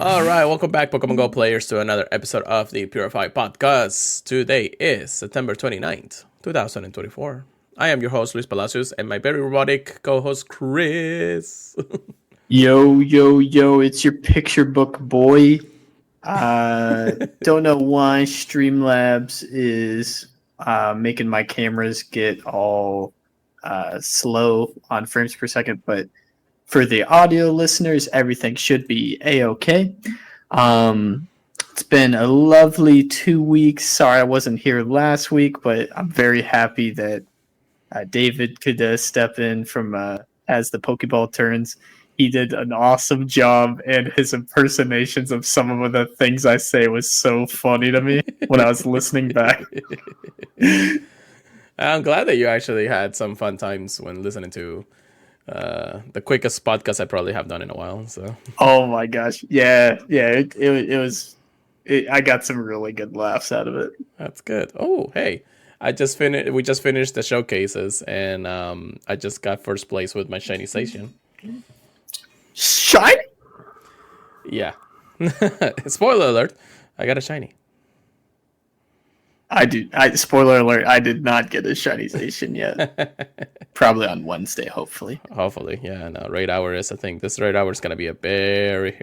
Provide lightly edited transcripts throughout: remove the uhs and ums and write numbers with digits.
All right, welcome back, Pokemon Go players, to another episode of the Purified podcast. Today is September 29th, 2024. I am your host, Luis Palacios, and my very robotic co-host, Chris. Yo, yo, yo, it's your picture book boy. Don't know why Streamlabs is making my cameras get all slow on frames per second, but for the audio listeners, everything should be A-OK. It's been a lovely 2 weeks. Sorry I wasn't here last week, but I'm very happy that David could step in from as the Pokeball turns. He did an awesome job, and his impersonations of some of the things I say was so funny to me when I was listening back. I'm glad that you actually had some fun times when listening to the quickest podcast I probably have done in a while. So, oh my gosh, yeah, it was. I got some really good laughs out of it. That's good. Oh, hey, we just finished the showcases, and I just got first place with my shiny station. Shiny? Yeah. Spoiler alert, I got a shiny. Spoiler alert, I did not get a shiny station yet. Probably on Wednesday, hopefully. Hopefully, yeah. No, raid hour is, I think this raid hour is going to be a very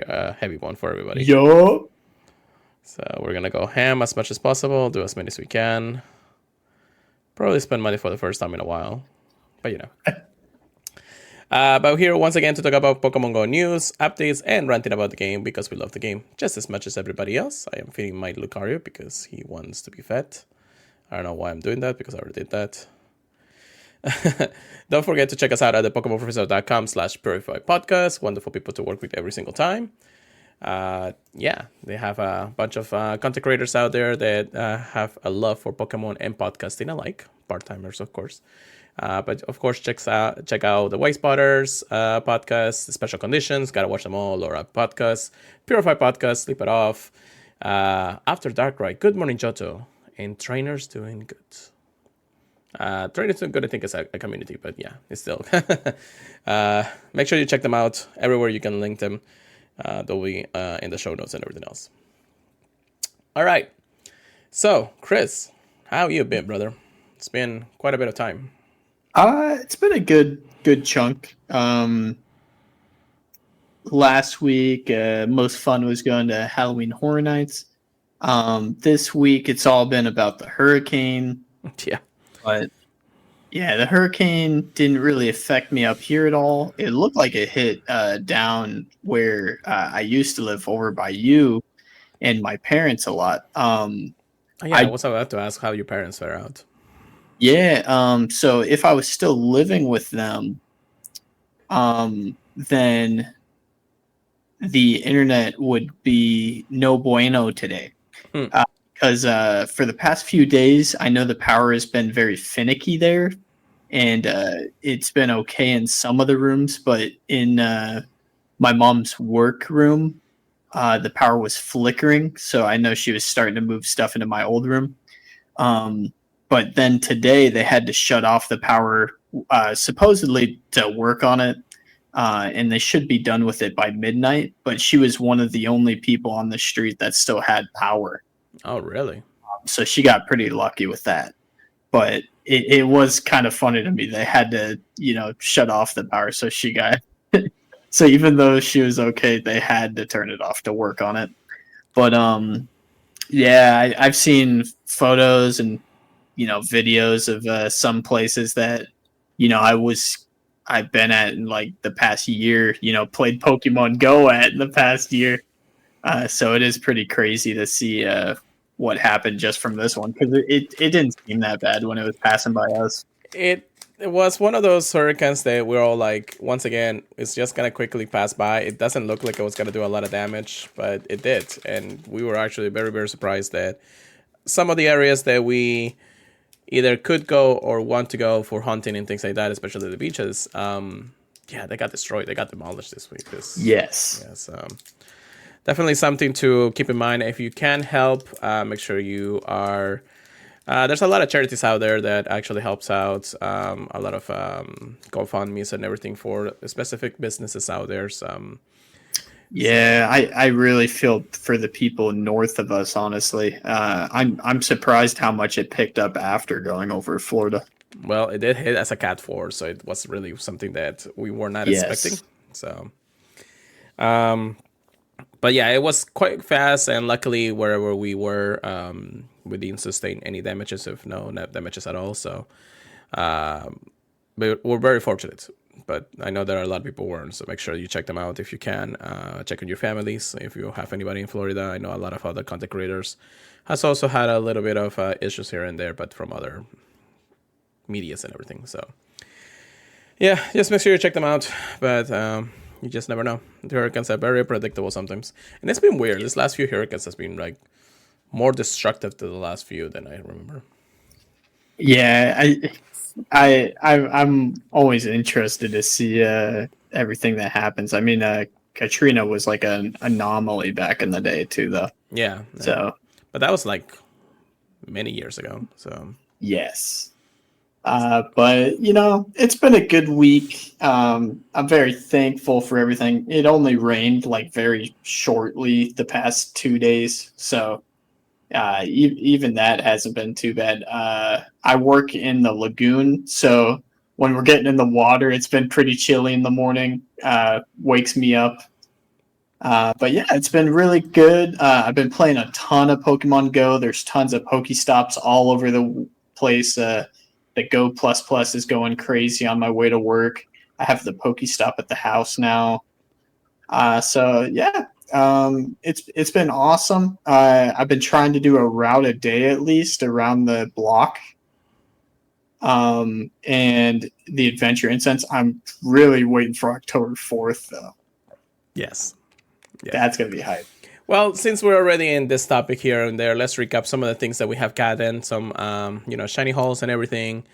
heavy one for everybody. Yo. So we're going to go ham as much as possible, do as many as we can. Probably spend money for the first time in a while. But, you know. But we're here once again to talk about Pokemon Go news, updates, and ranting about the game because we love the game just as much as everybody else. I am feeding my Lucario because he wants to be fed. I don't know why I'm doing that because I already did that. Don't forget to check us out at the PokemonProfessor.com/Purified podcast. Wonderful people to work with every single time. Yeah, they have a bunch of content creators out there that have a love for Pokemon and podcasting alike. Part-timers, of course. But of course, check out the White Spotters podcast, Special Conditions, Gotta Watch Them All, Laura podcast, Purified podcast, Sleep It Off, After Dark Ride, Good Morning Johto, and Trainers Doing Good. Trainers Doing Good, I think, is a community, but yeah, it's still. Make sure you check them out everywhere you can link them. They'll be in the show notes and everything else. All right. So, Chris, how you been, brother? It's been quite a bit of time. It's been a good chunk. Last week, most fun was going to Halloween Horror Nights. This week, it's all been about the hurricane. Yeah. But, yeah, the hurricane didn't really affect me up here at all. It looked like it hit down where I used to live over by you and my parents a lot. I was about to ask how your parents fare out. Yeah, so if I was still living with them, then the internet would be no bueno today. Because for the past few days, I know the power has been very finicky there, and it's been okay in some of the rooms, but in my mom's work room, the power was flickering, so I know she was starting to move stuff into my old room. But then today they had to shut off the power, supposedly to work on it, and they should be done with it by midnight. But she was one of the only people on the street that still had power. Oh, really? So she got pretty lucky with that. But it was kind of funny to me. They had to, shut off the power. So she got... so even though she was okay, they had to turn it off to work on it. But, yeah, I've seen photos and videos of some places that I've been at in like the past year, played Pokemon Go at in the past year. So it is pretty crazy to see what happened just from this one, because it didn't seem that bad when it was passing by us. It was one of those hurricanes that we're all like, once again, it's just gonna quickly pass by. It doesn't look like it was gonna do a lot of damage, but it did, and we were actually very, very surprised that some of the areas that we either could go or want to go for hunting and things like that, especially the beaches, they got destroyed. They got demolished this week. Yes. Definitely something to keep in mind. If you can help, make sure you are... there's a lot of charities out there that actually helps out. A lot of GoFundMes and everything for specific businesses out there. Yeah, I really feel for the people north of us. Honestly, I'm surprised how much it picked up after going over Florida. Well, it did hit as a Cat 4, so it was really something that we were not expecting. Yes. So, but yeah, it was quite fast, and luckily wherever we were, we didn't sustain any damages, if no damages at all. So, but we're very fortunate. But I know there are a lot of people who weren't, so make sure you check them out if you can. Check on your families if you have anybody in Florida. I know a lot of other content creators has also had a little bit of issues here and there, but from other medias and everything. So yeah, just make sure you check them out. But you just never know. The hurricanes are very predictable sometimes, and it's been weird. This last few hurricanes has been like more destructive to the last few than I remember. Yeah, I'm always interested to see everything that happens. I mean, Katrina was like an anomaly back in the day too, though. Yeah. So, but that was like many years ago. So yes. But it's been a good week. I'm very thankful for everything. It only rained like very shortly the past 2 days, so even that hasn't been too bad. I work in the lagoon, so when we're getting in the water, it's been pretty chilly in the morning. Wakes me up. But yeah, it's been really good. I've been playing a ton of Pokemon Go. There's tons of Pokestops all over the place. The Go Plus Plus is going crazy on my way to work. I have the Pokestop at the house now. So yeah, it's been awesome. I've been trying to do a route a day at least around the block. And the Adventure Incense, I'm really waiting for October 4th though. yes. Yeah. That's gonna be hype. Well, since we're already in this topic here and there, let's recap some of the things that we have gotten, some shiny hauls and everything.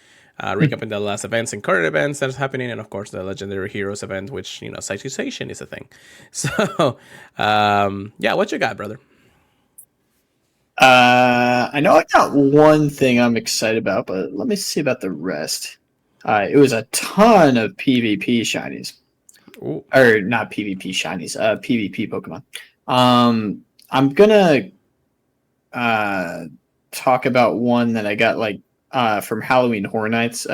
Recapping the last events and current events that's happening, and of course the Legendary Heroes event, which citation is a thing. So, yeah, what you got, brother? I know I got one thing I'm excited about, but let me see about the rest. It was a ton of PvP shinies. Ooh. Or not PvP shinies, PvP Pokemon. I'm gonna talk about one that I got from Halloween Horror Nights,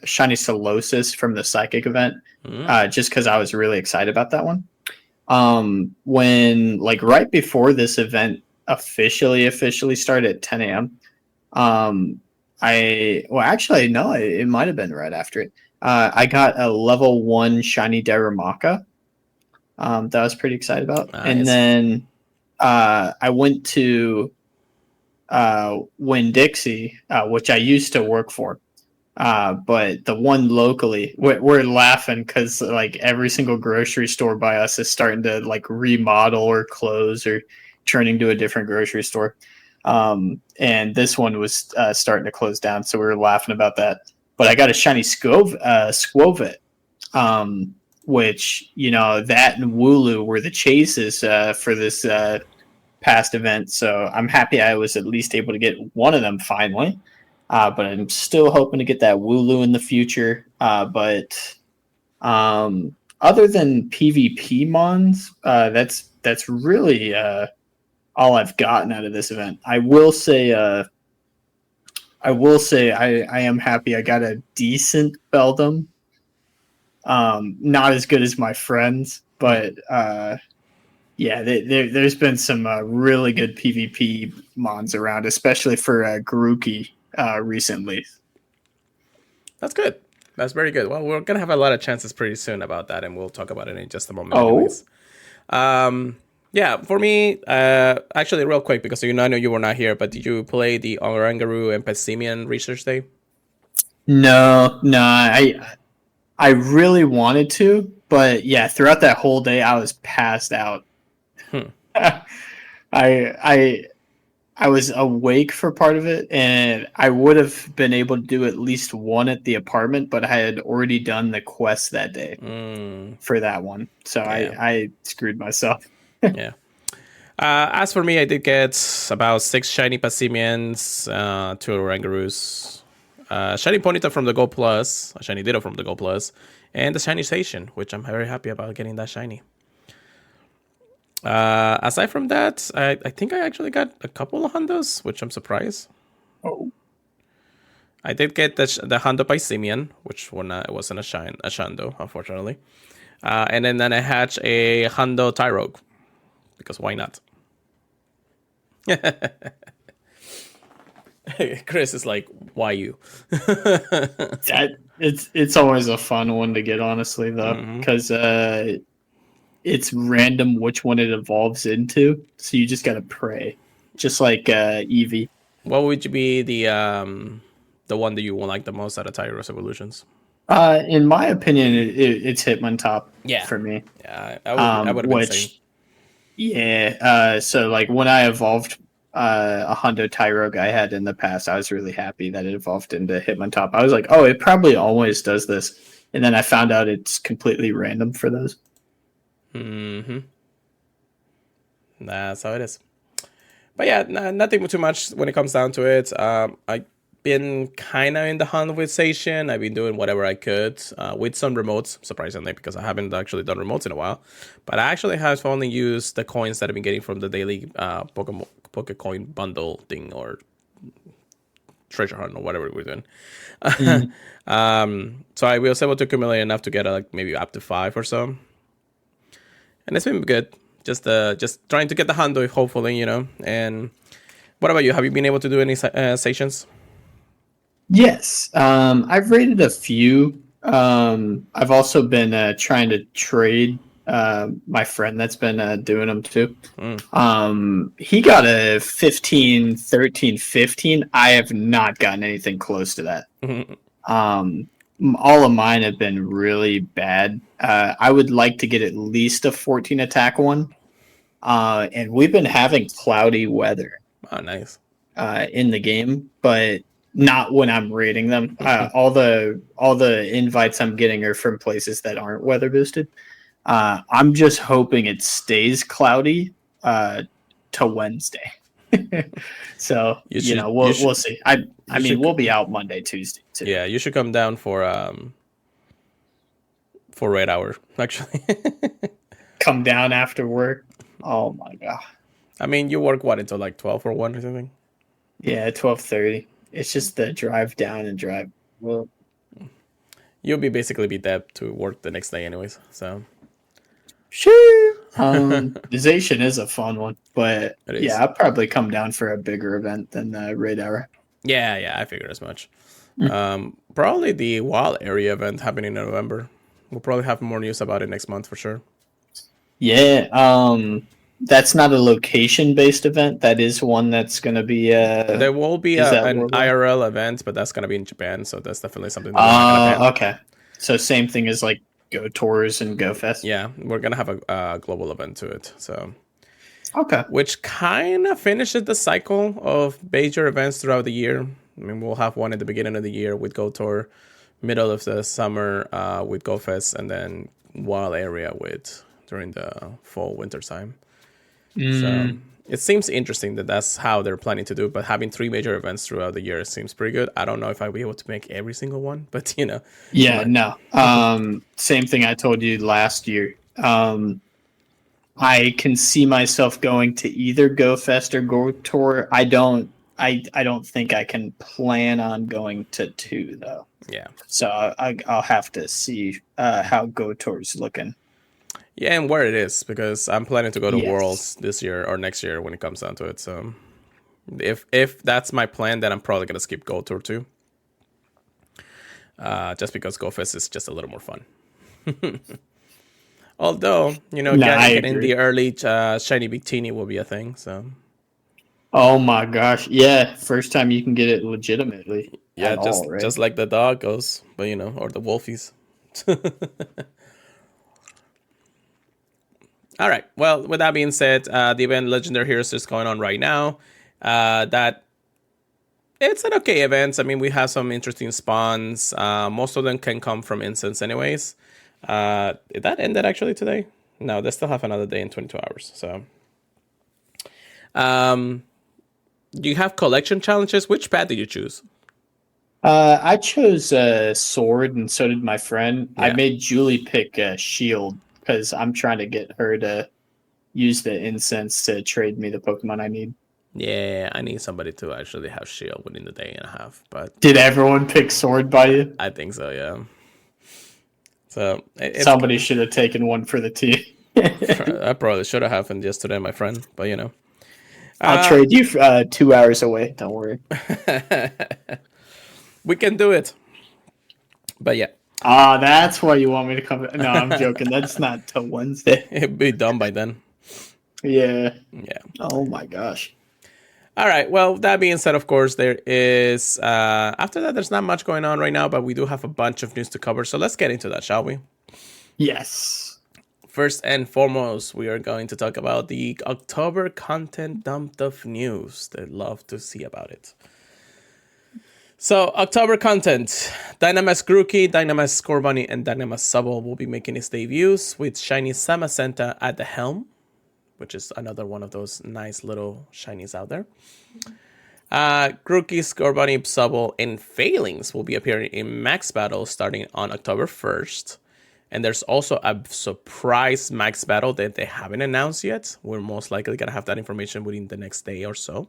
Shiny Solosis from the Psychic event, just because I was really excited about that one. When right before this event officially started at 10 a.m. It might have been right after it. I got a level 1 Shiny Darumaka. That I was pretty excited about. Nice. And then I went to Winn-Dixie, which I used to work for. But the one locally, we're laughing because every single grocery store by us is starting to remodel or close or turn into a different grocery store. And this one was starting to close down, so we were laughing about that. But I got a shiny Skwovet, which that and Wooloo were the chases for this past event. So I'm happy I was at least able to get one of them finally. But I'm still hoping to get that Wooloo in the future. But other than PvP mons, that's really all I've gotten out of this event. I will say I am happy I got a decent Beldum. Not as good as my friends, but yeah, there's been some really good PvP mons around, especially for Grookey recently. That's good. That's very good. Well, we're gonna have a lot of chances pretty soon about that, and we'll talk about it in just a moment. Anyways. Yeah, for me, actually, real quick, because I know you were not here, but did you play the Orangaroo and Pessimian Research Day? No, I really wanted to, but yeah, throughout that whole day, I was passed out. I was awake for part of it, and I would have been able to do at least one at the apartment, but I had already done the quest that day for that one, so yeah. I screwed myself. Yeah. As for me, I did get about 6 shiny Passimians, 2 Orangaroos, shiny Ponyta from the Go Plus, a shiny Ditto from the Go Plus, and the shiny Station, which I'm very happy about getting that shiny. Aside from that, I think I actually got a couple of Hondos, which I'm surprised. Oh, I did get the Hondo by Simeon, which one it wasn't a Shando, unfortunately. And then I hatched a Hondo Tyrogue, because why not? Chris is like, why you? that it's always a fun one to get, honestly, though, because it's random which one it evolves into, so you just gotta pray, just like Eevee. What would you be the one that you won't like the most out of Tyro's evolutions? In my opinion, it's Hitmontop for me. Yeah, I would have been saying. Yeah, so like when I evolved a Hondo Tyrogue I had in the past, I was really happy that it evolved into Hitmontop. I was like, oh, it probably always does this, and then I found out it's completely random for those. That's how it is. But yeah, nothing too much when it comes down to it. I've been kind of in the hunt with Station. I've been doing whatever I could with some remotes, surprisingly, because I haven't actually done remotes in a while. But I actually have only used the coins that I've been getting from the daily Pokecoin bundle thing, or treasure hunt, or whatever we're doing. So I was able to accumulate enough to get like maybe up to 5 or so. And it's been good. Just trying to get the Hondo, hopefully, And what about you? Have you been able to do any stations? Yes, I've rated a few. I've also been trying to trade my friend that's been doing them too. He got a 15, 13, 15. I have not gotten anything close to that. All of mine have been really bad. I would like to get at least a 14 attack one. And we've been having cloudy weather. Oh, nice. In the game, but not when I'm rating them. All the invites I'm getting are from places that aren't weather boosted. I'm just hoping it stays cloudy to Wednesday. So we'll see. I mean, we'll be out Monday, Tuesday too. Yeah, you should come down for Red Hour, actually. Come down after work. Oh my god. I mean, you work what until like 12 or 1 or something? Yeah, 12:30. It's just the drive down and drive. Well, you'll be dead to work the next day anyways, so sure. Zation is a fun one, but yeah, I'll probably come down for a bigger event than Raid Hour. Yeah, I figured as much. Probably the Wild Area event happening in November. We'll probably have more news about it next month for sure. Yeah, that's not a location-based event. That is one that's going to be. There will be an IRL event, but that's going to be in Japan, so that's definitely something. Okay. So same thing as like Go Tours and Go Fest. Yeah, we're going to have a global event to it. So. Okay. Which kind of finishes the cycle of major events throughout the year. I mean, we'll have one at the beginning of the year with Go Tour, middle of the summer with Go Fest, and then Wild Area during the fall winter time. So it seems interesting that that's how they're planning to do it, but having 3 major events throughout the year seems pretty good. I don't know if I'll be able to make every single one, but Yeah, no. Same thing I told you last year. I can see myself going to either Go Fest or Go Tour. I don't think I can plan on going to 2 though. Yeah. So I'll have to see how Go Tour's looking. Yeah, and where it is, because I'm planning to go to Worlds this year or next year when it comes down to it. So if that's my plan, then I'm probably gonna skip Go Tour too. Just because Go Fest is just a little more fun. Although, getting the early shiny Victini will be a thing. So. Oh my gosh! Yeah, first time you can get it legitimately. Yeah, just like the dog goes, but or the wolfies. All right. Well, with that being said, the event Legendary Heroes is going on right now. That it's an okay event. I mean, we have some interesting spawns. Most of them can come from instance anyways. Did that ended actually today? No, they still have another day in 22 hours. So, do you have collection challenges? Which path did you choose? I chose sword, and so did my friend. Yeah. I made Julie pick shield because I'm trying to get her to use the incense to trade me the Pokemon I need. Yeah, I need somebody to actually have shield within the day and a half. But did everyone pick sword by you? I think so. Yeah. So somebody should have taken one for the team. That probably should have happened yesterday, my friend. But you know, I'll trade you 2 hours away. Don't worry. We can do it. But yeah. That's why you want me to come. No, I'm joking. That's not till Wednesday. It'd be done by then. Yeah. Yeah. Oh my gosh. All right. Well, that being said, of course, there is after that, there's not much going on right now, but we do have a bunch of news to cover. So let's get into that, shall we? Yes. First and foremost, we are going to talk about the October content dump of news. They'd love to see about it. So, October content. Dynamax Grookey, Dynamax Scorbunny, and Dynamax Subble will be making its debuts with shiny Samacenta at the helm, which is another one of those nice little shinies out there. Grookey, Scorbunny, Subble, and Failings will be appearing in Max Battle starting on October 1st. And there's also a surprise Max Battle that they haven't announced yet. We're most likely going to have that information within the next day or so.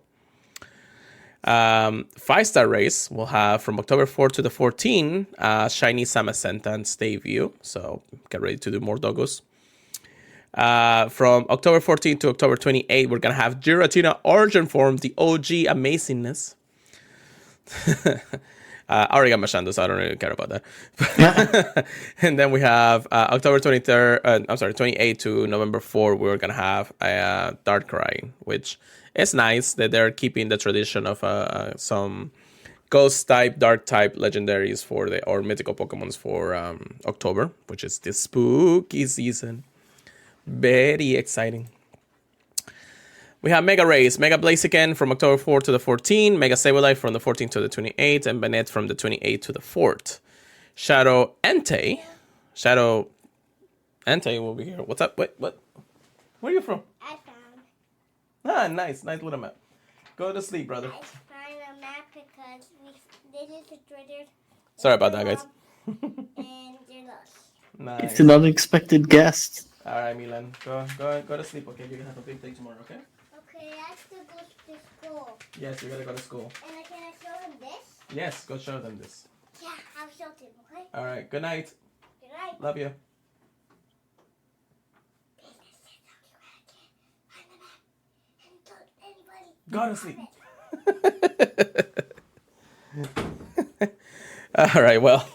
5-star race will have from October 4th to the 14th shiny Samacenta and debut. So get ready to do more doggos. From October 14th to October 28th, we're going to have Giratina Origin Form, the OG amazingness. I already got my Shando, so I don't really care about that. And then we have October 28th to November 4th, we're going to have Darkrai, which is nice that they're keeping the tradition of some Ghost-type, Dark-type legendaries or mythical Pokemons for October, which is the spooky season. Very exciting. We have Mega Race, Mega Blaziken from October 4th to the 14th, Mega Sableye from the 14th to the 28th, and Banette from the 28th to the 4th. Shadow Entei will be here. What's up? Wait, what? Where are you from? I found. Nice little map. Go to sleep, brother. I found a map because this is the traders. Sorry about that, guys. And they're lost. Nice. It's an unexpected guest. All right, Milan. Go to sleep, okay? You're gonna have a big day tomorrow, okay? Okay, I have to go to school. Yes, you gotta go to school. And can I show them this? Yes, go show them this. Yeah, I'll show them, okay? All right, good night. Good night. Love you. Go to sleep. All right, well,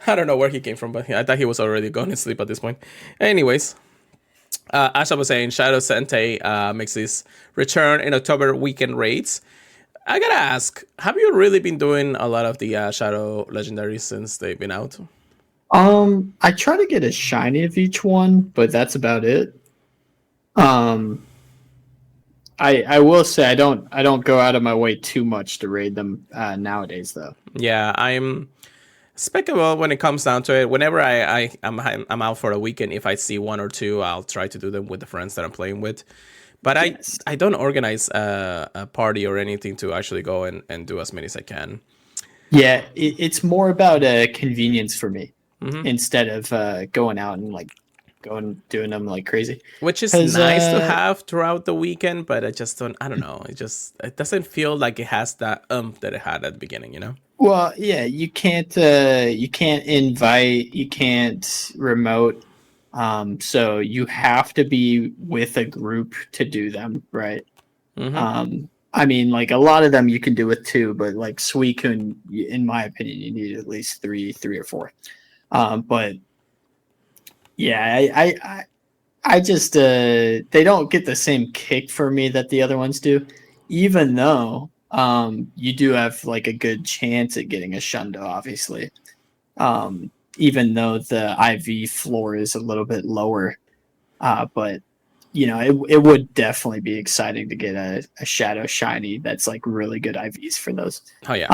I don't know where he came from, but I thought he was already going to sleep at this point. Anyways, as I was saying, Shadow Entei makes his return in October weekend raids. I gotta ask, have you really been doing a lot of the Shadow legendaries since they've been out? I try to get a shiny of each one, but that's about it. I will say I don't go out of my way too much to raid them nowadays, though. Yeah, I'm speculable when it comes down to it. Whenever I'm out for a weekend, if I see one or two, I'll try to do them with the friends that I'm playing with. But yes. I don't organize a party or anything to actually go and do as many as I can. Yeah, it's more about convenience for me instead of going out and doing them like crazy. Which is nice to have throughout the weekend, but I don't know. It doesn't feel like it has that that it had at the beginning, you know? Well, yeah, you can't invite, you can't remote. So you have to be with a group to do them, right? Mm-hmm. I mean, like a lot of them you can do with two, but like Suicune, in my opinion, you need at least three or four. But yeah, I just they don't get the same kick for me that the other ones do, even though you do have like a good chance at getting a Shundo, obviously. Even though the IV floor is a little bit lower. But, you know, it would definitely be exciting to get a Shadow Shiny that's like really good IVs for those. Oh, yeah.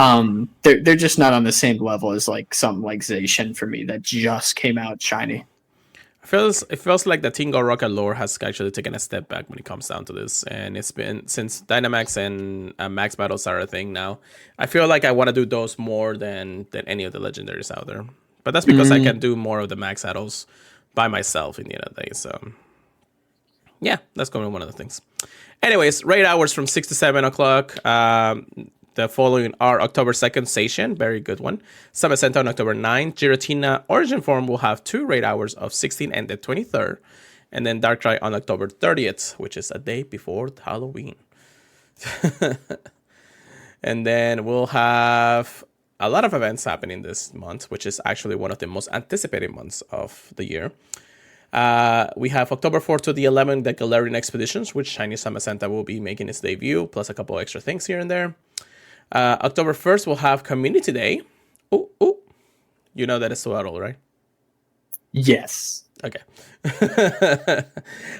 They're just not on the same level as like something like Zacian for me that just came out shiny. It feels like the Tingle Rocket lore has actually taken a step back when it comes down to this. And it's been since Dynamax and Max Battles are a thing now. I feel like I want to do those more than any of the legendaries out there. But that's because I can do more of the max battles by myself in the end of the day. So, Yeah, that's going to be one of the things. Anyways, raid hours from 6 to 7 o'clock. The following are October 2nd, Station, very good one. Samacenta on October 9th. Giratina Origin Form will have 2 raid hours of 16 and the 23rd. And then Darkrai on October 30th, which is a day before Halloween. And then we'll have a lot of events happening this month, which is actually one of the most anticipated months of the year. We have October 4th to the 11th, the Galarian Expeditions, which Shiny Samacenta will be making its debut, plus a couple extra things here and there. October 1st, we'll have Community Day. Oh, you know that it's Swirl, right? Yes. Okay.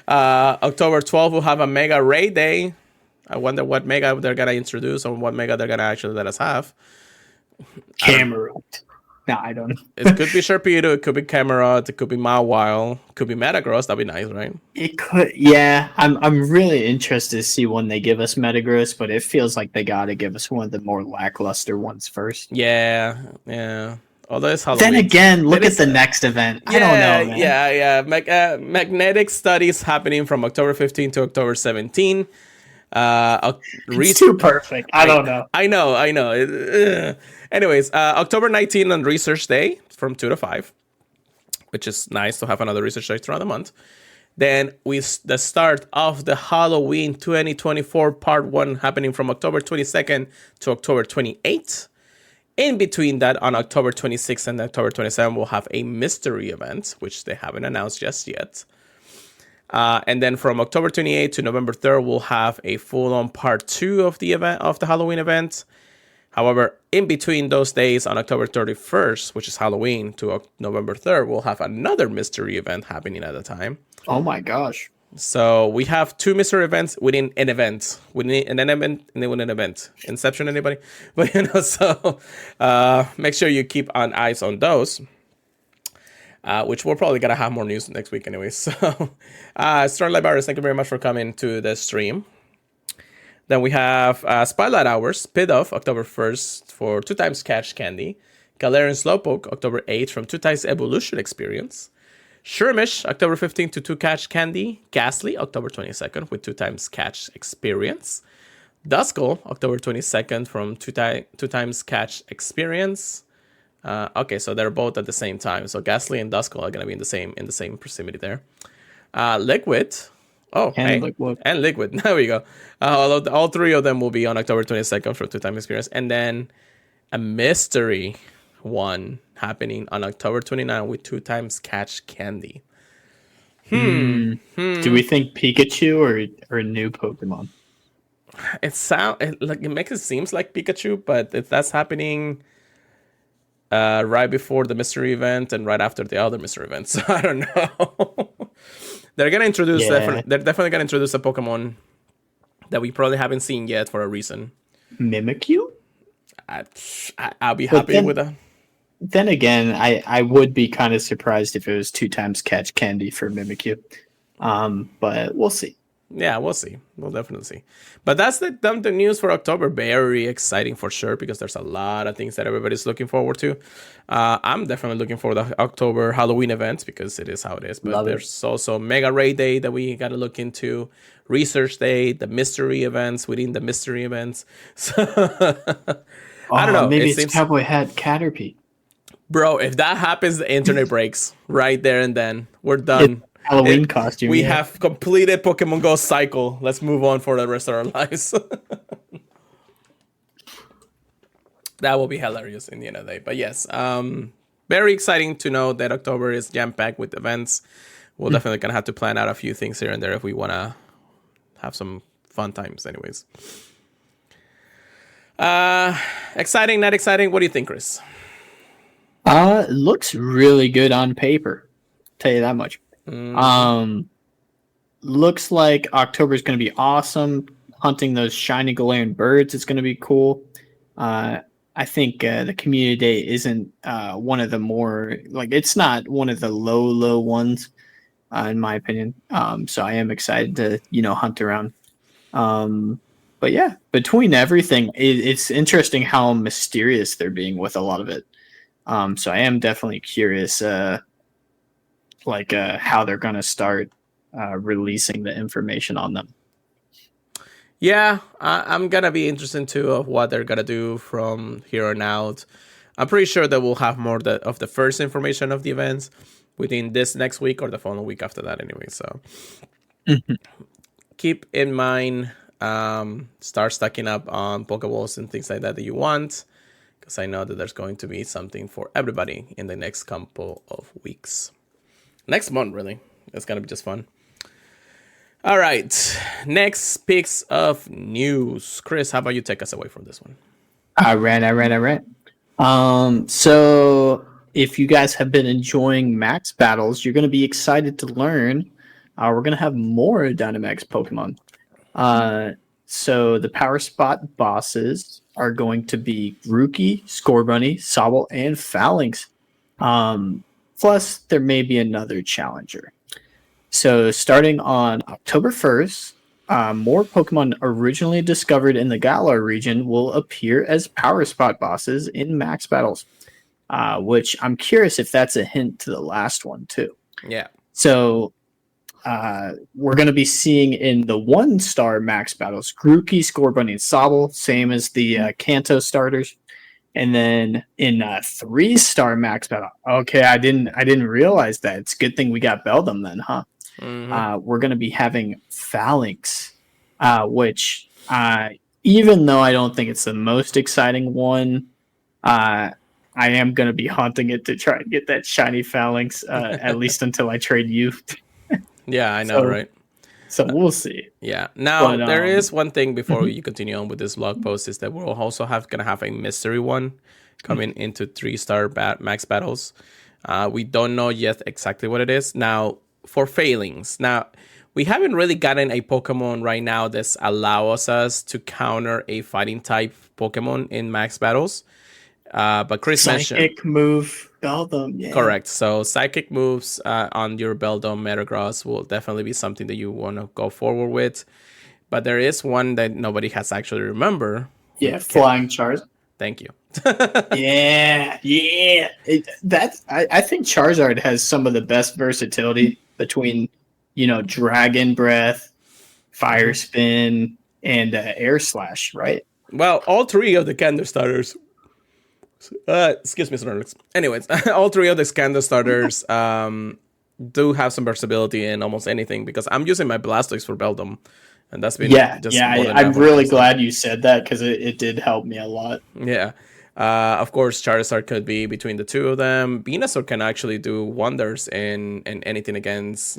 October 12th, we'll have a Mega Raid Day. I wonder what Mega they're going to introduce or what Mega they're going to actually let us have. Camerupt. No, I don't know. It could be Sharpedo, it could be Camerupt, it could be Mawile, it could be Metagross. That'd be nice, right? It could, yeah. I'm really interested to see when they give us Metagross, but it feels like they got to give us one of the more lackluster ones first. Yeah. Although it's Halloween. Then again, look at the next event. I don't know, man. Yeah. Magnetic studies happening from October 15 to October 17. It's too perfect. I don't know. I know. Anyways, October 19 on Research Day from 2 to 5, which is nice to have another Research Day throughout the month. Then the start of the Halloween 2024 Part 1 happening from October 22nd to October 28th. In between that, on October 26th and October 27th, we'll have a mystery event, which they haven't announced just yet. And then from October 28th to November 3rd, we'll have a full-on Part 2 of the event, of the Halloween event. However, in between those days, on October 31st, which is Halloween, to November 3rd, we'll have another mystery event happening at the time. Oh my gosh. So we have 2 mystery events within an event. Within an event and then within an event. Inception, anybody? But, so make sure you keep on eyes on those. Which we're probably going to have more news next week anyway. So, Starlight Virus, thank you very much for coming to the stream. Then we have Spotlight Hours, Pit Off, October 1st for 2 times Catch Candy. Galarian Slowpoke, October 8th from 2 times Evolution Experience. Shrimish, October 15th to 2 Catch Candy. Ghastly, October 22nd with 2 times Catch Experience. Duskull, October 22nd from 2 times Catch Experience. Okay, so they're both at the same time. So Ghastly and Duskull are gonna be in the same proximity there. Liquid. Liquid. There we go. All 3 of them will be on October 22nd for 2 times experience, and then a mystery one happening on October 29th with 2 times Catch Candy. Do we think Pikachu or a new Pokemon? It makes it seems like Pikachu, but if that's happening right before the mystery event and right after the other mystery event, so I don't know. They're gonna introduce they're definitely gonna introduce a Pokemon that we probably haven't seen yet for a reason. Mimikyu? I'll be happy with that. Then again, I would be kind of surprised if it was 2 times Catch Candy for Mimikyu. But we'll see. Yeah, we'll see. We'll definitely see. But that's the news for October. Very exciting for sure, because there's a lot of things that everybody's looking forward to. I'm definitely looking for the October Halloween events, because it is how it is. But there's also Mega Raid Day that we got to look into. Research Day, the mystery events within the mystery events. So I don't know. Maybe it's Cowboy Hat Caterpie. Bro, if that happens, the internet breaks right there and then. We're done. Halloween costume. We have completed Pokemon Go cycle. Let's move on for the rest of our lives. That will be hilarious in the end of the day. But yes, very exciting to know that October is jam-packed with events. We're definitely going to have to plan out a few things here and there if we want to have some fun times anyways. Exciting, not exciting? What do you think, Chris? It looks really good on paper. Tell you that much. Looks like October is going to be awesome. Hunting those shiny Galarian birds is going to be cool. I think the community day isn't one of the more, like, it's not one of the low ones, in my opinion. So I am excited to, hunt around. But yeah, between everything, it's interesting how mysterious they're being with a lot of it. So I am definitely curious, how they're going to start releasing the information on them. Yeah, I'm gonna be interested too of what they're gonna do from here on out. I'm pretty sure that we'll have more of the first information of the events within this next week or the following week after that anyway. So keep in mind, start stacking up on Pokeballs and things like that you want, because I know that there's going to be something for everybody in the next couple of weeks. Next month, really. It's going to be just fun. All right. Next picks of news. Chris, how about you take us away from this one? All right. So if you guys have been enjoying Max battles, you're going to be excited to learn we're going to have more Dynamax Pokemon. So the Power Spot bosses are going to be Grookey, Scorbunny, Sobble, and Phalanx. Plus, there may be another challenger. So starting on October 1st, more Pokemon originally discovered in the Galar region will appear as Power Spot bosses in Max battles, which I'm curious if that's a hint to the last one too. Yeah. So we're going to be seeing in the 1-star Max battles Grookey, Scorbunny, and Sobble, same as the Kanto starters. And then in 3-star Max battle, okay, I didn't realize that. It's a good thing we got Beldum then, huh? Mm-hmm. We're going to be having Phalanx, which even though I don't think it's the most exciting one, I am going to be haunting it to try and get that shiny Phalanx, at least until I trade you. Yeah, I know, right? So we'll see. Yeah. Now, But, there is one thing before you continue on with this blog post is that we'll also going to have a mystery one coming into 3-star max battles. We don't know yet exactly what it is. Now, for failings. Now, we haven't really gotten a Pokemon right now that's allows us to counter a fighting type Pokemon in max battles. But Chris mentioned Psychic move Beldum. Yeah. Correct. So psychic moves on your Beldum Metagross will definitely be something that you want to go forward with. But there is one that nobody has actually remember. Yeah, Flying Charizard. Thank you. Yeah. I think Charizard has some of the best versatility between, Dragon Breath, Fire Spin, and Air Slash, right? Well, all three of the Candor starters. Excuse me, Snorlax. Anyways, all three of the Scandal starters do have some versatility in almost anything, because I'm using my Blastoise for Beldum, and that's been I'm really glad you said that, because it did help me a lot. Yeah. Of course, Charizard could be between the two of them. Venusaur can actually do wonders in anything against,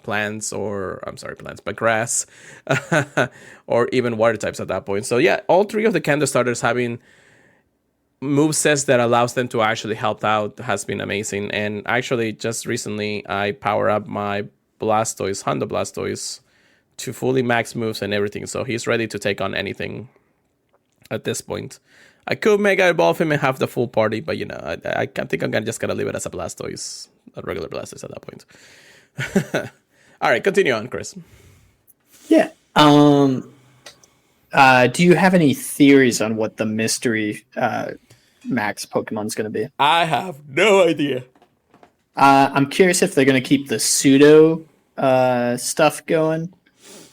plants, but grass, or even water types at that point. So yeah, all three of the Candor starters having movesets that allows them to actually help out has been amazing. And actually, just recently, I power up my Blastoise, Hondo Blastoise, to fully max moves and everything. So he's ready to take on anything at this point. I could Mega Evolve him and have the full party, but I think I'm just gonna leave it as a Blastoise, a regular Blastoise at that point. All right, continue on, Chris. Yeah. Do you have any theories on what the mystery Max Pokemon's going to be? I have no idea. I'm curious if they're going to keep the pseudo stuff going,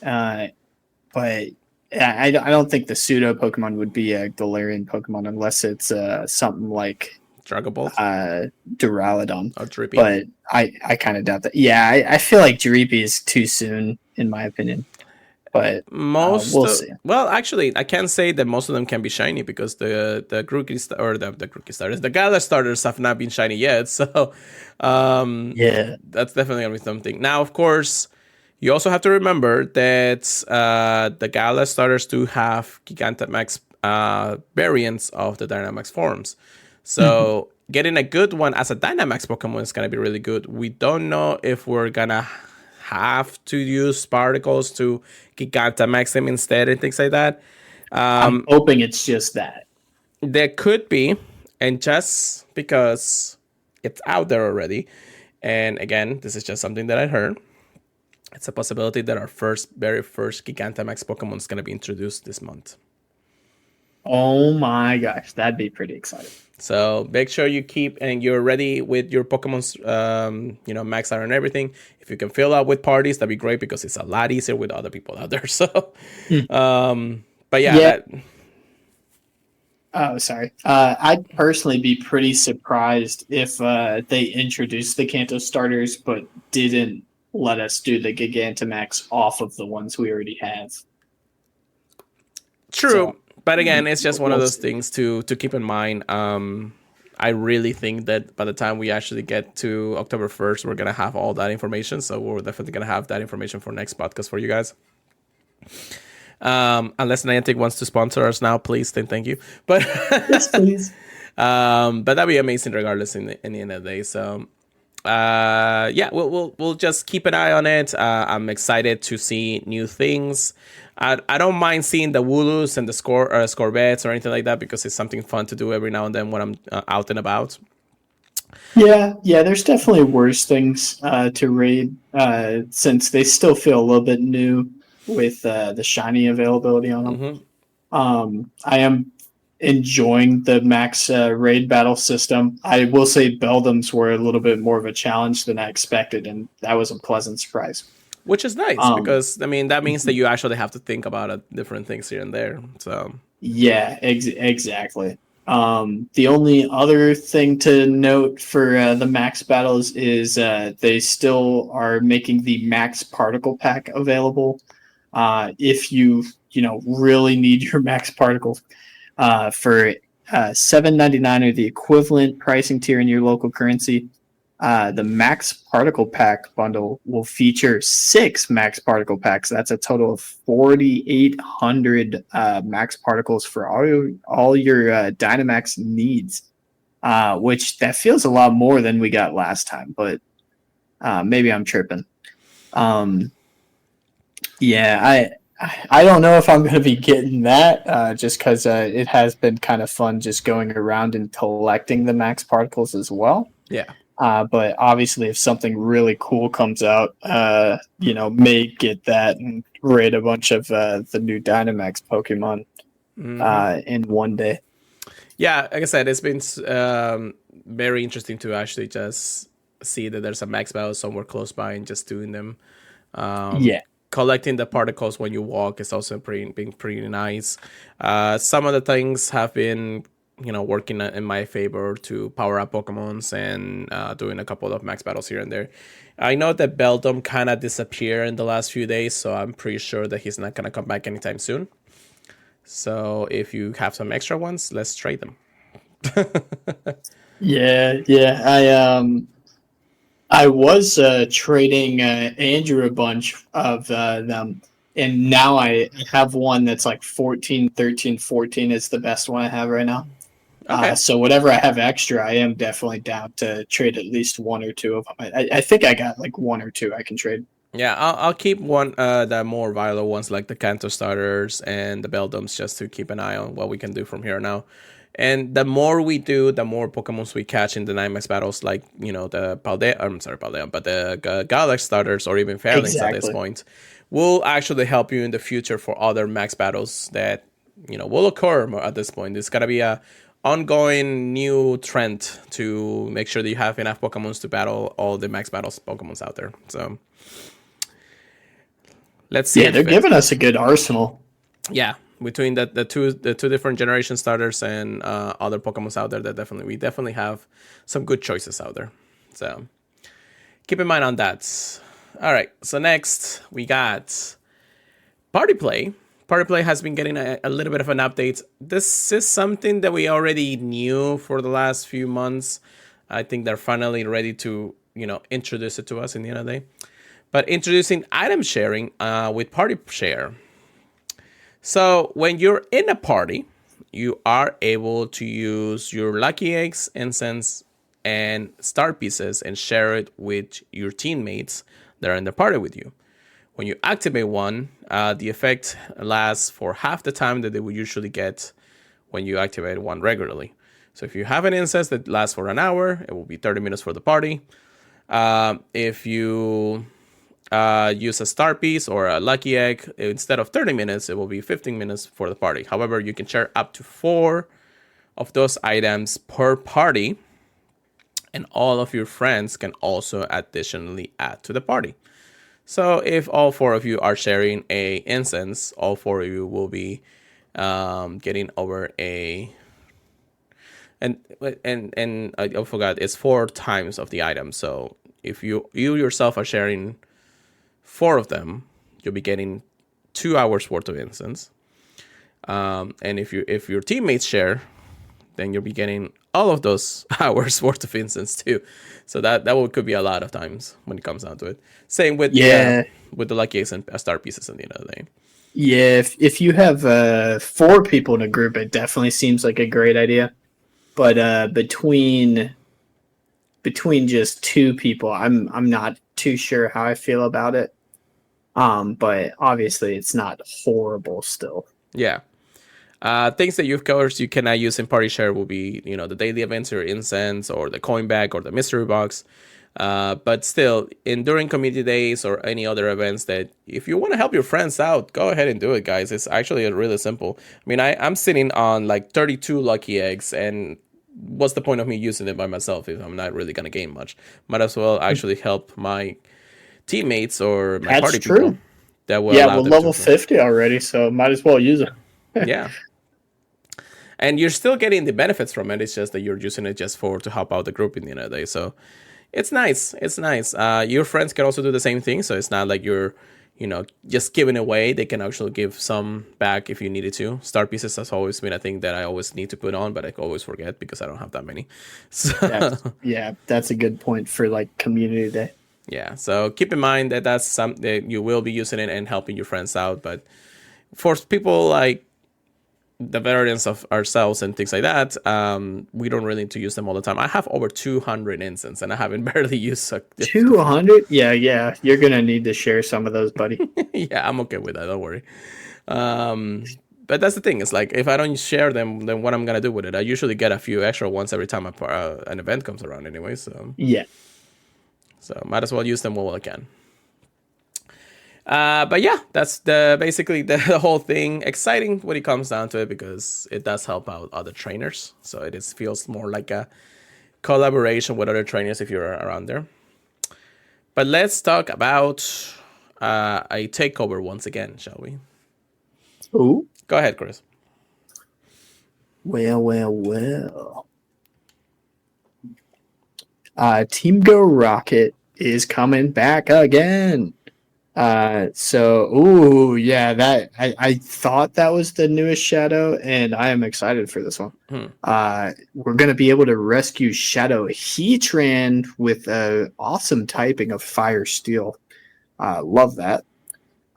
but I don't think the pseudo Pokemon would be a Galarian Pokemon unless it's something like Dragon Ball, Duraludon. or Drippy. But I kind of doubt that. Yeah, I feel like Drippy is too soon, in my opinion. But we'll see. Well, actually, I can say that most of them can be shiny, because the Grookey starters, the Gala starters have not been shiny yet. So, yeah, that's definitely gonna be something. Now, of course, you also have to remember that the Gala starters do have Gigantamax variants of the Dynamax forms. So, getting a good one as a Dynamax Pokemon is gonna be really good. We don't know if we're gonna have to use particles to Gigantamax them instead and things like that. I'm hoping it's just that. There could be, and just because it's out there already, and again, this is just something that I heard, it's a possibility that our very first Gigantamax Pokemon is going to be introduced this month. Oh my gosh, that'd be pretty exciting. So make sure you keep and you're ready with your Pokemon's, max out and everything. If you can fill out with parties, that'd be great because it's a lot easier with other people out there. So, but yeah, Yeah. that. Oh, sorry. I'd personally be pretty surprised if they introduced the Kanto starters, but didn't let us do the Gigantamax off of the ones we already have. True, So, but again, it's just one of we'll those see. things to keep in mind. I really think that by the time we actually get to October 1st, we're gonna have all that information. So we're definitely gonna have that information for next podcast for you guys. Unless Niantic wants to sponsor us now, please, then thank you. But Yes, please. but that'd be amazing regardless in the end of the day. So yeah, we'll just keep an eye on it. I'm excited to see new things. I don't mind seeing the Wooloos and the Scorbets or anything like that because it's something fun to do every now and then when I'm out and about. Yeah, there's definitely worse things to raid since they still feel a little bit new with the shiny availability on them. I am enjoying the max raid battle system. I will say Beldums were a little bit more of a challenge than I expected, and that was a pleasant surprise. Which is nice because I mean that means that you actually have to think about different things here and there. So yeah, exactly. The only other thing to note for the max battles is they still are making the max particle pack available. If you really need your max particles for $7.99 or the equivalent pricing tier in your local currency. The Max Particle Pack bundle will feature 6 Max Particle Packs. That's a total of 4,800 Max Particles for all your Dynamax needs, which that feels a lot more than we got last time, but maybe I'm tripping. Yeah, I don't know if I'm going to be getting that just because it has been kind of fun just going around and collecting the Max Particles as well. yeah. But obviously, if something really cool comes out, may get that and raid a bunch of the new Dynamax Pokemon in one day. Yeah, like I said, it's been very interesting to actually just see that there's a max battle somewhere close by and just doing them. Collecting the particles when you walk is also being pretty nice. Some of the things have been working in my favor to power up Pokemons and doing a couple of max battles here and there. I know that Beldum kind of disappeared in the last few days, so I'm pretty sure that he's not going to come back anytime soon. So if you have some extra ones, let's trade them. I was trading Andrew a bunch of them, and now I have one that's like 14, 13, 14 is the best one I have right now. Okay. So whatever I have extra, I am definitely down to trade at least 1 or 2 of them. I think I got like 1 or 2 I can trade. Yeah, I'll keep one the more vital ones like the Kanto starters and the Beldums just to keep an eye on what we can do from here now. And the more we do, the more Pokemons we catch in the Dynamax battles, like the Paldean, but the Galax starters or even Fairlings at this point, will actually help you in the future for other max battles that will occur at this point. It's gonna be a ongoing new trend to make sure that you have enough Pokemons to battle all the max battles Pokemons out there. So let's see. Yeah, they're giving us a good arsenal. Yeah, between the two different generation starters and other Pokemons out there, that we definitely have some good choices out there. So keep in mind on that. All right, so next we got Party Play. Party Play has been getting a little bit of an update. This is something that we already knew for the last few months. I think they're finally ready to introduce it to us in the end of the day. But introducing item sharing with Party Share. So when you're in a party, you are able to use your Lucky Eggs, Incense, and Star Pieces and share it with your teammates that are in the party with you. When you activate one, the effect lasts for half the time that they would usually get when you activate one regularly. So if you have an incense that lasts for an hour, it will be 30 minutes for the party. If you use a star piece or a lucky egg, instead of 30 minutes, it will be 15 minutes for the party. However, you can share up to 4 of those items per party, and all of your friends can also additionally add to the party. So if all 4 of you are sharing a incense, all 4 of you will be getting over a and I forgot, it's 4 times of the item. So if you yourself are sharing 4 of them, you'll be getting 2 hours worth of incense. And if your teammates share, then you'll be getting all of those hours worth of incense too. So that could be a lot of times when it comes down to it. Same with with the lucky eggs and star pieces at the end of the day. Yeah, if you have 4 people in a group, it definitely seems like a great idea. But between just 2 people, I'm not too sure how I feel about it. But obviously it's not horrible still. Yeah. Things that of course you cannot use in party share will be, the daily events or incense or the coin bag or the mystery box. But still, during community days or any other events, that if you want to help your friends out, go ahead and do it, guys. It's actually really simple. I mean, I'm sitting on like 32 lucky eggs, and what's the point of me using it by myself if I'm not really going to gain much? Might as well actually help my teammates or my party people. That will allow we're them level 50 already, so might as well use it. Yeah. And you're still getting the benefits from it. It's just that you're using it just to help out the group in the end of the day. So it's nice. It's nice. Your friends can also do the same thing. So it's not like you're, just giving away. They can actually give some back if you needed to. Star pieces has always been a thing that I always need to put on, but I always forget because I don't have that many. So that's a good point for like community day. Yeah. So keep in mind that that's something that you will be using it and helping your friends out. But for people like the veterans of ourselves and things like that, we don't really need to use them all the time. I have over 200 incense and I haven't barely used 200. Yeah, you're gonna need to share some of those, buddy. Yeah, I'm okay with that, don't worry. But that's the thing, it's like if I don't share them, then what I'm gonna do with it? I usually get a few extra ones every time an event comes around anyway, so might as well use them while I can. But yeah, that's basically the whole thing. Exciting when it comes down to it because it does help out other trainers. So it feels more like a collaboration with other trainers if you're around there. But let's talk about a takeover once again, shall we? Ooh. Go ahead, Chris. Well. Team Go Rocket is coming back again. I thought that was the newest Shadow, and I am excited for this one. We're going to be able to rescue Shadow Heatran with an awesome typing of Fire Steel. Love that.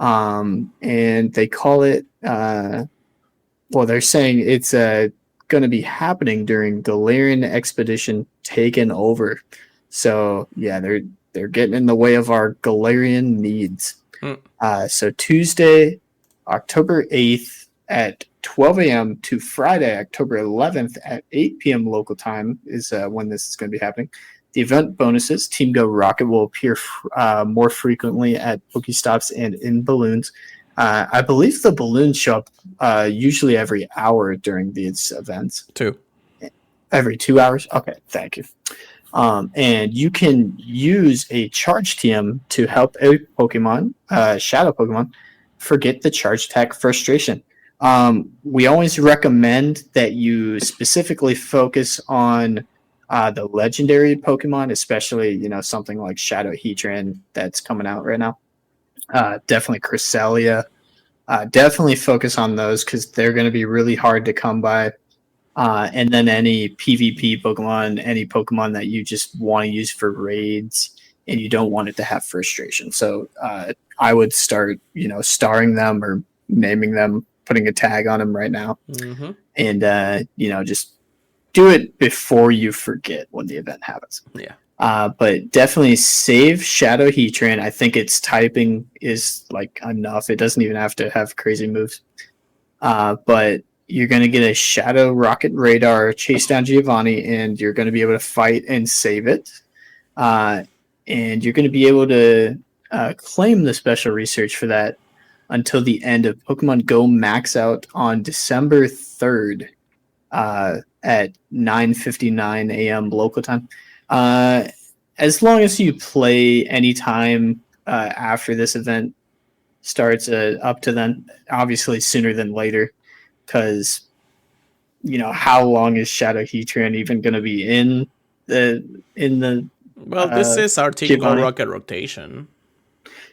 And they call it, they're saying it's going to be happening during Galarian Expedition Taken Over. So, yeah, they're getting in the way of our Galarian needs. So Tuesday, October 8th at 12 a.m. to Friday, October 11th at 8 p.m. local time is when this is going to be happening. The event bonuses, Team Go Rocket will appear more frequently at Pokestops and in balloons. I believe the balloons show up usually every hour during these events. 2. Every 2 hours? Okay, thank you. And you can use a charge TM to help a Pokemon, Shadow Pokemon, forget the charge attack frustration. We always recommend that you specifically focus on the legendary Pokemon, especially, something like Shadow Heatran that's coming out right now. Definitely Cresselia. Definitely focus on those because they're going to be really hard to come by. And then any PvP Pokemon, any Pokemon that you just want to use for raids and you don't want it to have frustration. So I would start, starring them or naming them, putting a tag on them right now. Mm-hmm. And, just do it before you forget when the event happens. Yeah. But definitely save Shadow Heatran. I think its typing is like enough. It doesn't even have to have crazy moves. But you're going to get a Shadow Rocket Radar, chase down Giovanni, and you're going to be able to fight and save it. And you're going to be able to claim the special research for that until the end of Pokemon Go Max Out on December 3rd. at 9:59 a.m. local time. As long as you play anytime after this event starts, up to then, obviously sooner than later, because how long is Shadow Heatran even going to be in the Well, this is our typical Giovanni? rocket rotation.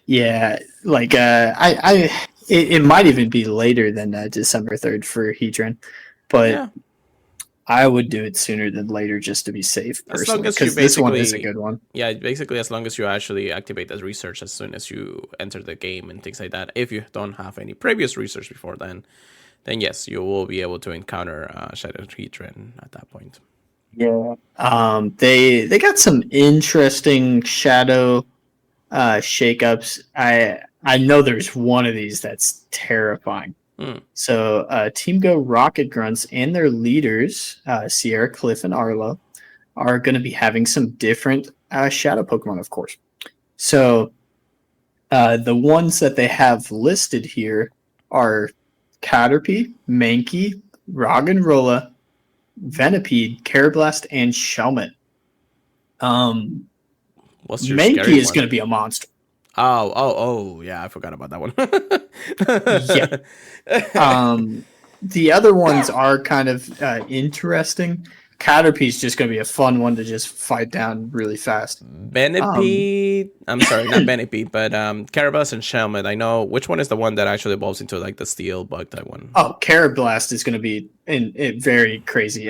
Yeah, like it might even be later than December 3rd for Heatran, but Yeah. I would do it sooner than later just to be safe, As long personally, as you because this one is a basically, good one. yeah, basically as long as you actually activate that research as soon as you enter the game and things like that. If you don't have any previous research before then yes, you will be able to encounter Shadow Heatran at that point. Yeah. They got some interesting shadow shakeups. I know there's one of these that's terrifying. So Team Go Rocket Grunts and their leaders, Sierra, Cliff, and Arlo, are going to be having some different shadow Pokemon, of course. So the ones that they have listed here are Caterpie, Mankey, Roggenrola, Venipede, Carablast, and Shelmet. What's your Mankey scary is one? going to be a monster. Oh, yeah, I forgot about that one. Yeah. The other ones are kind of interesting. Caterpie is just going to be a fun one to just fight down really fast. Venipede. I'm sorry, not Venipede, but Carablast and Shelmet. I know which one is the one that actually evolves into like the steel bug type one. Oh, Carablast is going to be very crazy.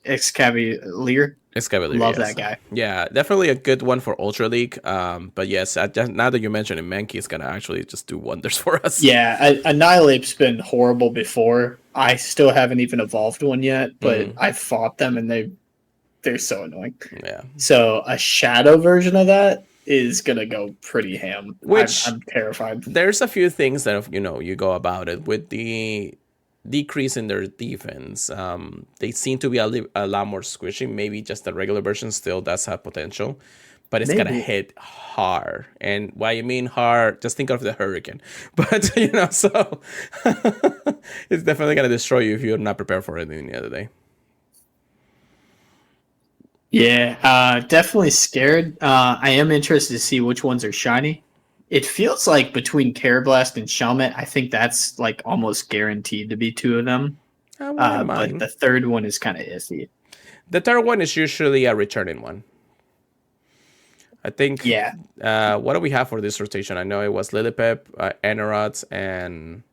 Excavalier. Excavalier. Love yes. that guy. Yeah, definitely a good one for Ultra League. But yes, now that you mention it, Mankey is gonna actually just do wonders for us. Yeah, Annihilape's been horrible before. I still haven't even evolved one yet, but I've fought them and they're so annoying. Yeah. So a shadow version of that is gonna go pretty ham. Which I'm terrified. There's a few things that you go about it with the decrease in their defense. They seem to be a lot more squishy. Maybe just the regular version still does have potential, but it's gonna hit hard. And why you mean hard? Just think of the hurricane. But so it's definitely gonna destroy you if you're not prepared for it in the other day. Yeah, definitely scared. I am interested to see which ones are shiny. It feels like between Carablast and Shelmet, I think that's like almost guaranteed to be two of them. But the third one is kind of iffy. The third one is usually a returning one. I think. Yeah. What do we have for this rotation? I know it was Lilipep, Enerots, and.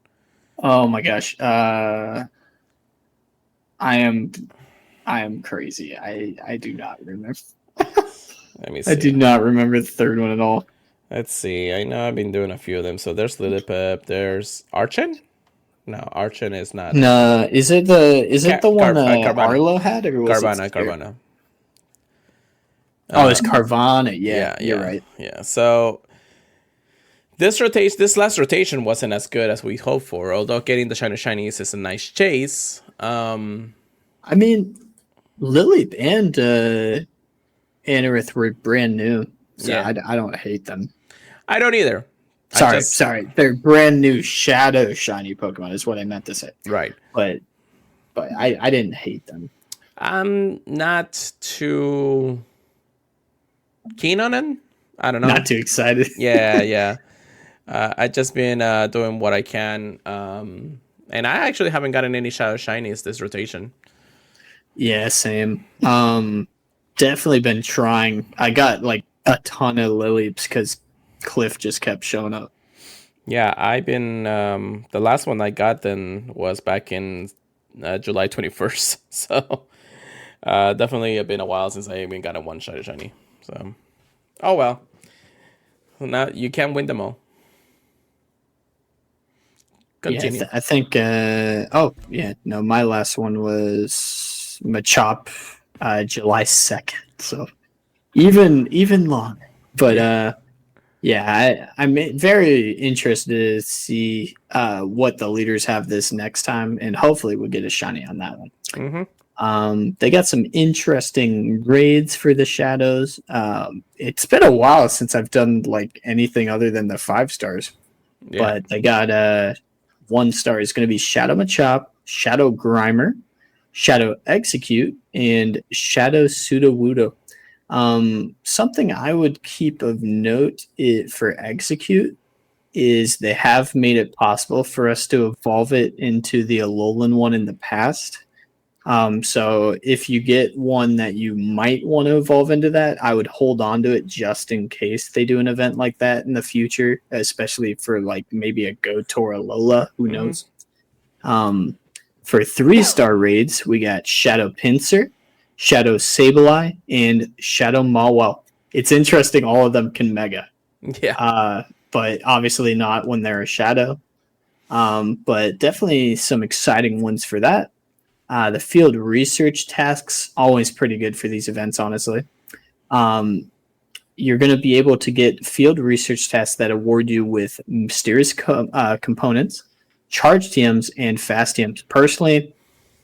Oh my gosh. I am crazy. I do not remember. Let me see. I do not remember the third one at all. Let's see. I know I've been doing a few of them. So there's Lilipep. There's Archen. No, Archen is not. No, is it the one that Arlo had, or was Carvana? Oh, it's Carvana. Yeah, you're right. Yeah. So this last rotation wasn't as good as we hoped for. Although getting the shinies is a nice chase. I mean, Lilip and Anorith were brand new, so yeah. I don't hate them. I don't either. Sorry. They're brand new shadow shiny Pokemon is what I meant to say. Right. But I didn't hate them. I'm not too keen on it. I don't know. Not too excited. Yeah. I just been doing what I can. And I actually haven't gotten any shadow shinies this rotation. Yeah, same. Definitely been trying. I got like a ton of Lilips because Cliff just kept showing up. Yeah, I've been the last one I got then was back in July 21st. So definitely been a while since I even got a one shiny. So oh well. Now you can't win them all. Continue. Yeah, I think my last one was Machop July 2nd. So even longer. But I'm very interested to see what the leaders have this next time, and hopefully we'll get a shiny on that one. Mm-hmm. They got some interesting raids for the shadows. It's been a while since I've done like anything other than the 5 stars, but they got 1 star is going to be Shadow Machop, Shadow Grimer, Shadow Execute, and Shadow Sudowoodo. Something I would keep of note for Execute is they have made it possible for us to evolve it into the Alolan one in the past. So if you get one that you might want to evolve into that, I would hold on to it just in case they do an event like that in the future, especially for like maybe a Gotor Alola, who knows. For 3-star raids, we got Shadow Pinsir, Shadow Sableye, and Shadow Mawile. It's interesting, all of them can Mega. Yeah. But obviously not when they're a Shadow. But definitely some exciting ones for that. The field research tasks, always pretty good for these events, honestly. You're going to be able to get field research tasks that award you with mysterious components, charge TMs, and fast TMs. Personally,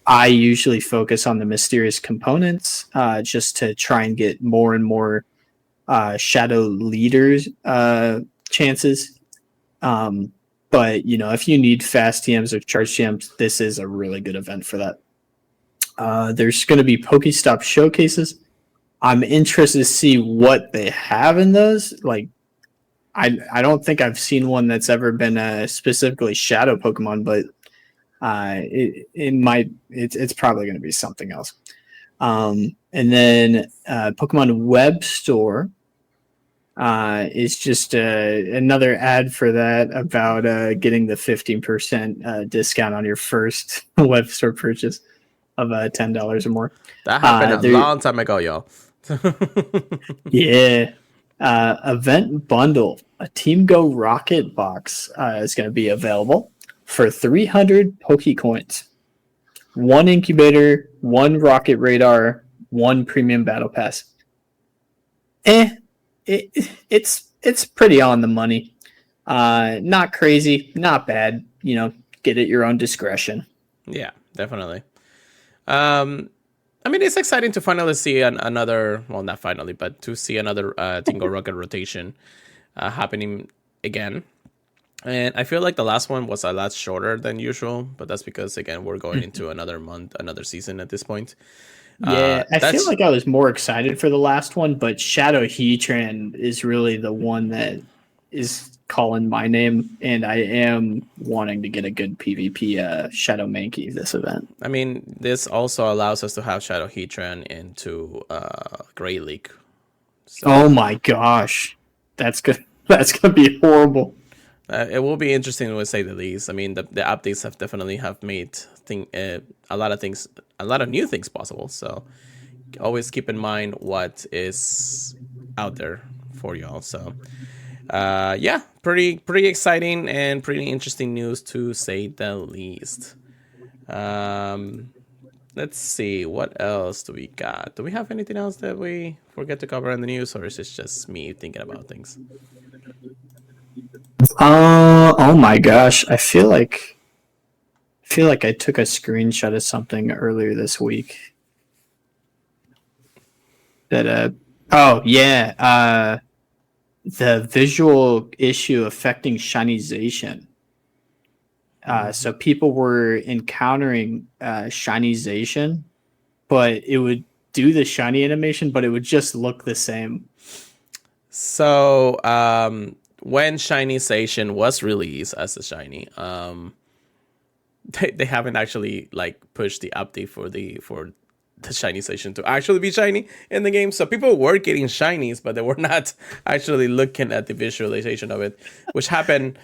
I usually focus on the mysterious components just to try and get more and more shadow leaders chances. But, if you need fast TMs or charge TMs, this is a really good event for that. There's going to be Pokestop showcases. I'm interested to see what they have in those. Like, I don't think I've seen one that's ever been specifically Shadow Pokemon, but it's probably going to be something else. And then Pokemon Web Store is just another ad for that about getting the 15% discount on your first web store purchase of $10 or more. That happened a long time ago, y'all. Yeah. Event bundle, a Team Go Rocket box is going to be available for 300 Pokecoins, 1 incubator, 1 rocket radar, 1 premium battle pass. It's pretty on the money. Not crazy, not bad. Get at your own discretion. Yeah, definitely. I mean, it's exciting to finally see another, well, not finally, but to see another Tingle Rocket rotation happening again. And I feel like the last one was a lot shorter than usual, but that's because, again, we're going into another month, another season at this point. Yeah, I feel like I was more excited for the last one, but Shadow Heatran is really the one that is calling my name, and I am wanting to get a good PvP Shadow Mankey this event. I mean, this also allows us to have Shadow Heatran into Great League. So, oh my gosh, that's good. That's gonna be horrible. It will be interesting to say the least. I mean, the updates have definitely made a lot of new things possible. So always keep in mind what is out there for y'all. So yeah, pretty exciting and pretty interesting news to say the least. Let's see, what else do we got? Do we have anything else that we forget to cover in the news, or is it just me thinking about things? Oh my gosh, I feel like I took a screenshot of something earlier this week. That the visual issue affecting shinization. So people were encountering shinization, but it would do the shiny animation, but it would just look the same. So when Shinization was released as a shiny, they haven't actually pushed the update for the Shinization to actually be shiny in the game. So people were getting shinies, but they were not actually looking at the visualization of it, which happened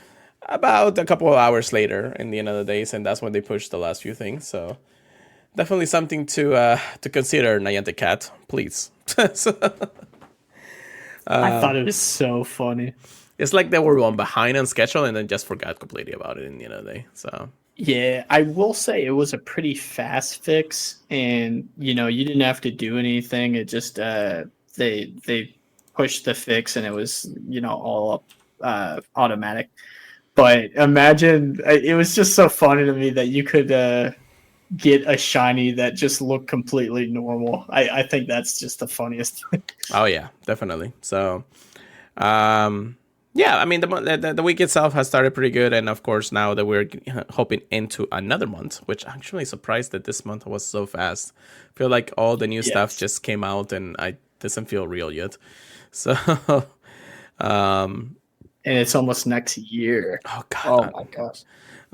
about a couple of hours later in the end of the days, and that's when they pushed the last few things. So definitely something to consider, Niantic Cat, please. I thought it was so funny. It's like they were one behind on schedule and then just forgot completely about it in the end of the day. So yeah, I will say it was a pretty fast fix, and you didn't have to do anything. It just they pushed the fix, and it was all up automatic. But imagine, it was just so funny to me that you could get a shiny that just looked completely normal. I think that's just the funniest thing. Oh yeah, definitely. So Yeah, I mean the week itself has started pretty good, and of course now that we're hoping into another month, which actually surprised that this month was so fast. I feel like all the new stuff Yes. just came out, and I doesn't feel real yet. So, um, And it's almost next year. oh god, Oh my gosh.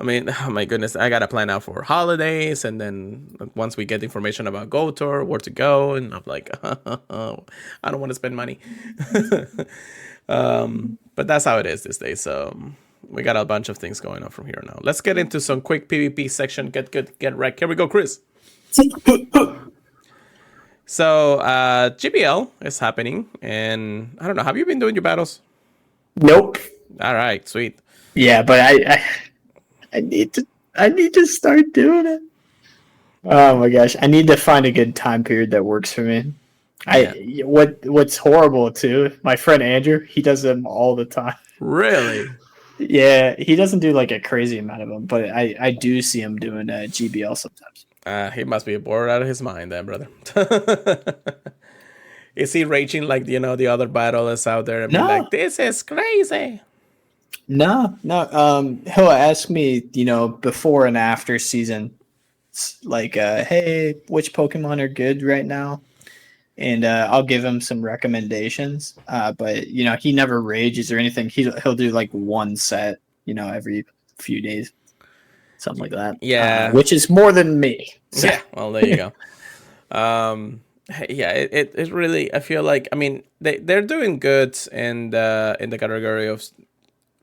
I mean, oh my goodness, I gotta plan out for holidays, and then once we get information about Go Tour, where to go, and I'm like, I don't want to spend money. But that's how it is these days. So we got a bunch of things going on from here now. Let's get into some quick PvP section. Get good, get wrecked. Here we go, Chris. So GBL is happening, and I don't know. Have you been doing your battles? Nope. All right, sweet. Yeah, but I need to start doing it. Oh my gosh, I need to find a good time period that works for me. What's horrible too, my friend Andrew, he does them all the time. Really? Yeah, he doesn't do like a crazy amount of them, but I do see him doing GBL sometimes. He must be bored out of his mind then, brother. Is he raging like, the other battlers out there and be like, this is crazy? No. He'll ask me, before and after season, like, hey, which Pokemon are good right now? And I'll give him some recommendations. But he never rages or anything. He'll do like one set, every few days, something like that. Yeah, which is more than me. So. Yeah. Well, there you go. Yeah. It really. I feel like. I mean, they're doing good in the category of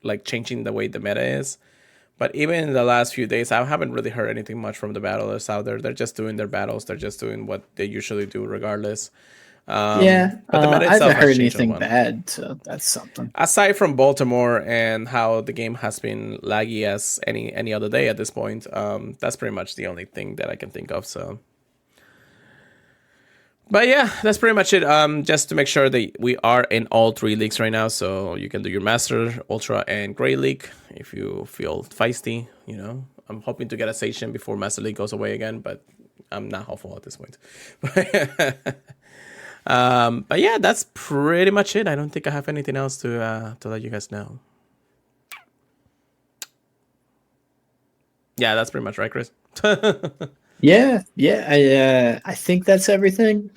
like changing the way the meta is. But even in the last few days, I haven't really heard anything much from the battlers out there. They're just doing their battles. They're just doing what they usually do, regardless. But the meta I itself haven't heard has changed anything a lot. bad, so that's something. Aside from Baltimore and how the game has been laggy as any other day at this point, that's pretty much the only thing that I can think of. So, but yeah, that's pretty much it. Just to make sure that we are in all three leagues right now, so you can do your Master, Ultra, and Great League if you feel feisty. I'm hoping to get a Station before Master League goes away again, but I'm not hopeful at this point. But yeah, that's pretty much it. I don't think I have anything else to let you guys know. Yeah, that's pretty much right, Chris. Yeah. I think that's everything.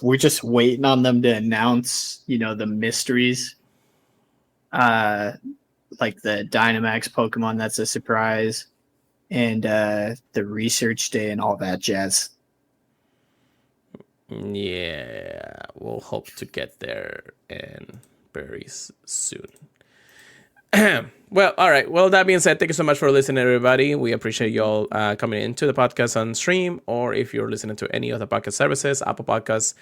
We're just waiting on them to announce, the mysteries. Like the Dynamax Pokemon, that's a surprise, and the research day and all that jazz. Yeah, we'll hope to get there and very soon. Well, all right. Well, that being said, thank you so much for listening, everybody. We appreciate y'all coming into the podcast on stream, or if you're listening to any of the podcast services, Apple Podcasts,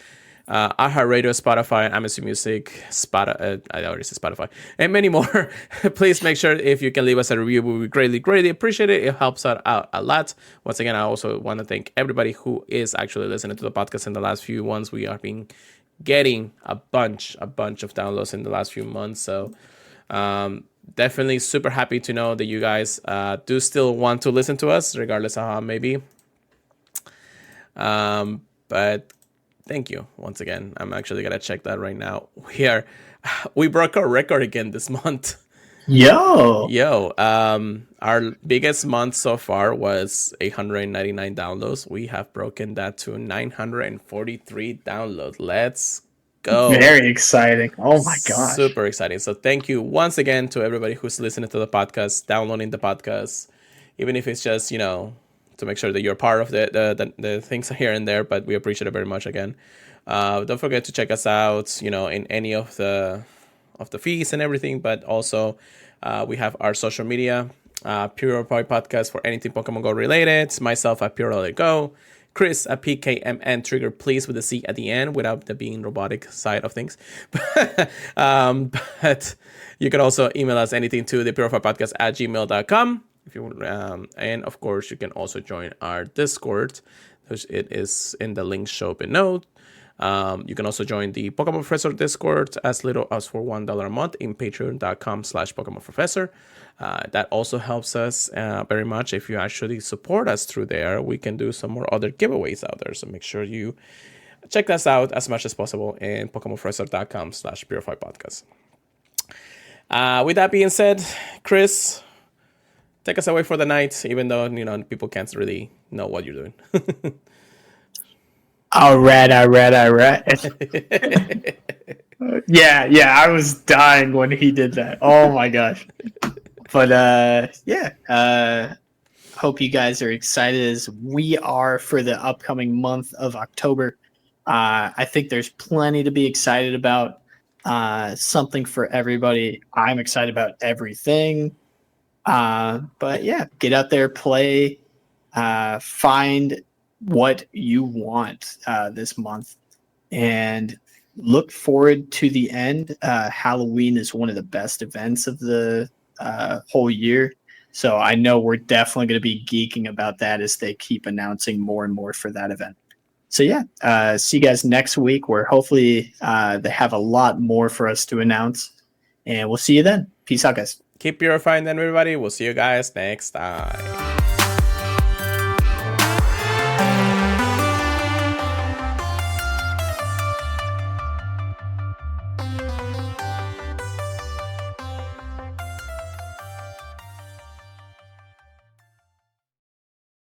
iHeartRadio, Spotify, Amazon Music, I already said Spotify, and many more. Please make sure if you can leave us a review, we would greatly appreciate it. It helps out a lot. Once again, I also want to thank everybody who is actually listening to the podcast in the last few ones. We have been getting a bunch of downloads in the last few months. So definitely super happy to know that you guys do still want to listen to us, regardless of how it may be. But thank you once again. I'm actually gonna check that right now. We broke our record again this month. Yo, Our biggest month so far was 899 downloads. We have broken that to 943 downloads. Let's go. Very exciting. Oh my gosh. Super exciting. So thank you once again to everybody who's listening to the podcast, downloading the podcast, even if it's just, to make sure that you're part of the things here and there, but we appreciate it very much again. Don't forget to check us out, in any of the feeds and everything, but also we have our social media, Purified Podcast for anything Pokemon Go related, myself at Pure Let It Go, Chris at PKMN Trigger, please, with the C at the end without the being robotic side of things. But you can also email us anything to thepurifiedpodcast@gmail.com. If you and of course you can also join our Discord, which it is in the link show below. You can also join the Pokemon Professor Discord as little as for $1 a month in patreon.com/Pokemon Professor. That also helps us very much. If you actually support us through there, we can do some more other giveaways out there. So make sure you check us out as much as possible in PokemonProfessor.com/Purified Podcast. With that being said, Chris, take us away for the night, even though, people can't really know what you're doing. All right. Yeah, I was dying when he did that. Oh my gosh. But hope you guys are excited as we are for the upcoming month of October. I think there's plenty to be excited about. Something for everybody. I'm excited about everything. But yeah, get out there, play, find what you want this month, and look forward to the end. Halloween is one of the best events of the whole year. So I know we're definitely going to be geeking about that as they keep announcing more and more for that event. So yeah, see you guys next week where hopefully they have a lot more for us to announce. And we'll see you then. Peace out, guys. Keep purifying then, everybody. We'll see you guys next time.